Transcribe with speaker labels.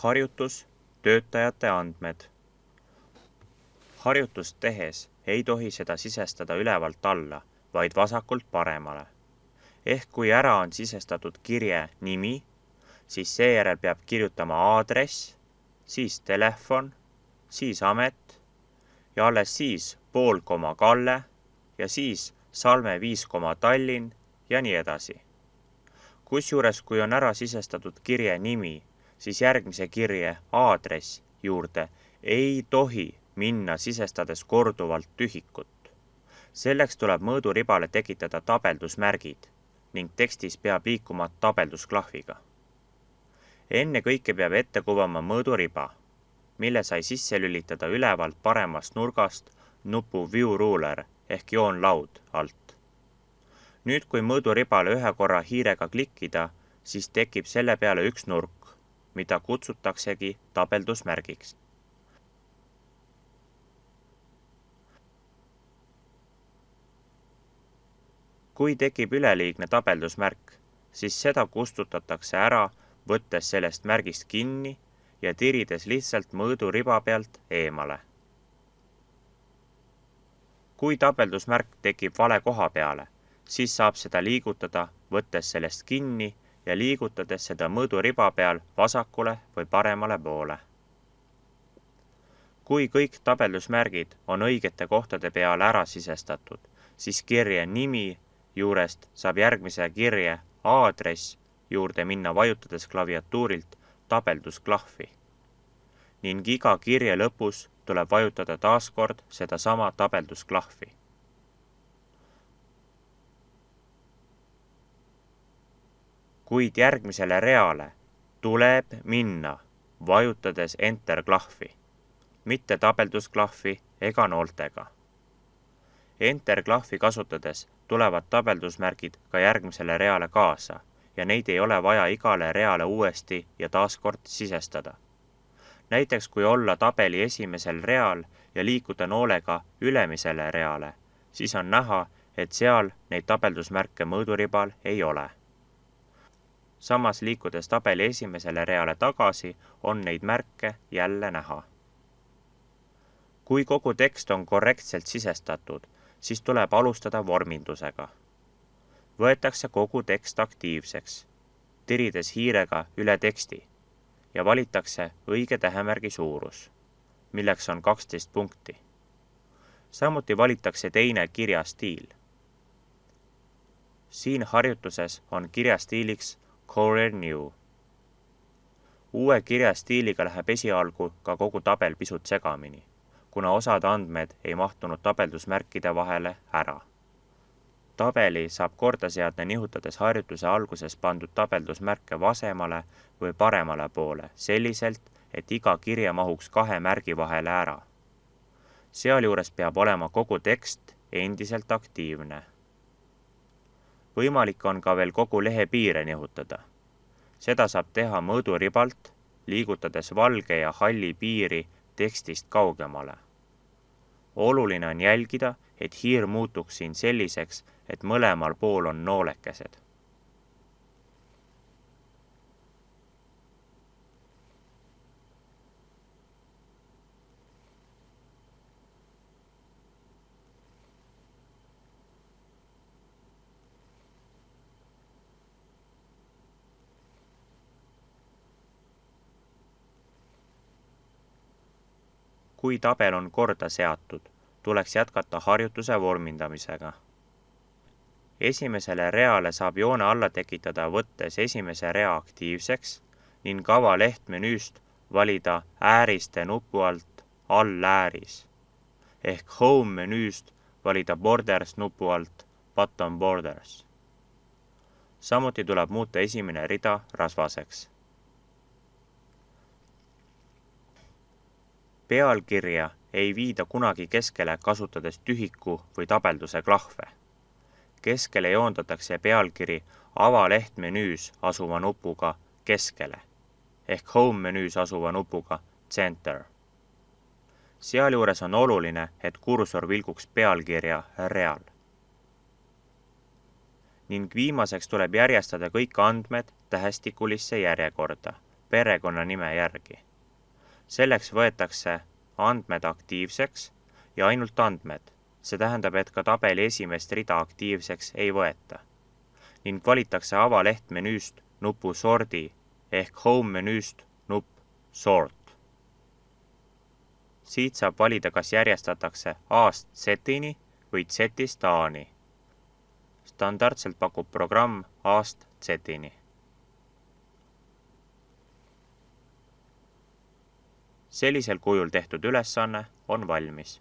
Speaker 1: Harjutus, töötajate andmed. Harjutust tehes ei tohi seda sisestada ülevalt alla, vaid vasakult paremale. Ehk kui ära on sisestatud kirje nimi, siis seejärel peab kirjutama aadress, siis telefon, siis amet ja alles siis pool koma Kalle ja siis Salme 5 koma Tallinn ja nii edasi. Kusjuures, kui on ära sisestatud kirje nimi, siis järgmise kirje aadress juurde ei tohi minna sisestades korduvalt tühikut. Selleks tuleb mõõduribale tekitada tabeldusmärgid ning tekstis peab liikuma tabeldusklahviga. Enne kõike peab ette kuvama mõõduriba, mille sai sisse lülitada ülevalt paremast nurgast nupu View Ruler ehk joonlaud alt. Nüüd, kui mõõduribale ühe korra hiirega klikkida, siis tekib selle peale üks nurk, mida kutsutaksegi tabeldusmärgiks. Kui tekib üleliigne tabeldusmärk, siis seda kustutatakse ära, võttes sellest märgist kinni ja tirides lihtsalt mõõduriba pealt eemale. Kui tabeldusmärk tekib vale koha peale, siis saab seda liigutada, võttes sellest kinni ja liigutades seda mõõduriba peal vasakule või paremale poole. Kui kõik tabeldusmärgid on õigete kohtade peale ära sisestatud, siis kirje nimi juurest saab järgmise kirje aadress juurde minna vajutades klaviatuurilt tabeldusklahvi. Ning iga kirje lõpus tuleb vajutada taaskord sedasama tabeldusklahvi. Kuid järgmisele reale tuleb minna vajutades Enter-klahvi, mitte tabeldusklahvi ega nooltega. Enter-klahvi kasutades tulevad tabeldusmärgid ka järgmisele reale kaasa ja neid ei ole vaja igale reale uuesti ja taaskord sisestada. Näiteks kui olla tabeli esimesel real ja liikuda noolega ülemisele reale, siis on näha, et seal neid tabeldusmärke mõõduribal ei ole. Samas liikudes tabeli esimesele reale tagasi, on neid märke jälle näha. Kui kogu tekst on korrektselt sisestatud, siis tuleb alustada vormindusega. Võetakse kogu tekst aktiivseks, tirides hiirega üle teksti ja valitakse õige tähemärgi suurus, milleks on 12 punkti. Samuti valitakse teine kirjastiil. Siin harjutuses on kirjastiiliks Courier New. Uue kirjastiiliga läheb esialgu ka kogu tabel pisut segamini, kuna osad andmed ei mahtunud tabeldusmärkide vahele ära. Tabeli saab korda seada nihutades harjutuse alguses pandud tabeldusmärke vasemale või paremale poole, selliselt, et iga kirje mahuks 2 märgi vahele ära. Sealjuures peab olema kogu tekst endiselt aktiivne. Võimalik on ka veel kogu lehe piire nihutada. Seda saab teha mõõduribalt, liigutades valge ja halli piiri tekstist kaugemale. Oluline on jälgida, et hiir muutuks siin selliseks, et mõlemal pool on noolekesed. Kui tabel on korda seatud, tuleks jätkata harjutuse vormindamisega. Esimesele reale saab joone alla tekitada võttes esimese rea aktiivseks ning avaleht menüüst valida ääriste nupu alt all ääris ehk Home menüüst valida Borders nupu alt Bottom Borders. Samuti tuleb muuta esimene rida rasvaseks. Pealkirja ei viida kunagi keskele kasutades tühiku või tabelduse klahve. Keskele joondatakse pealkiri avaleht menüüs asuva nupuga keskele ehk Home menüüs asuva nupuga Center. Sealjuures on oluline, et kursor vilguks pealkirja real. Ning viimaseks tuleb järjestada kõik andmed tähestikulisse järjekorda, perekonnanime järgi. Selleks võetakse andmed aktiivseks ja ainult andmed. See tähendab, et ka tabeli esimest rida aktiivseks ei võeta. Ning valitakse avaleht menüüst nupu Sordi ehk Home menüüst nupp Sort. Siit saab valida, kas järjestatakse A-st Z-ini või Z-ist A-ni. Standardselt pakub programm A-st Z-ini. Sellisel kujul tehtud ülesanne on valmis.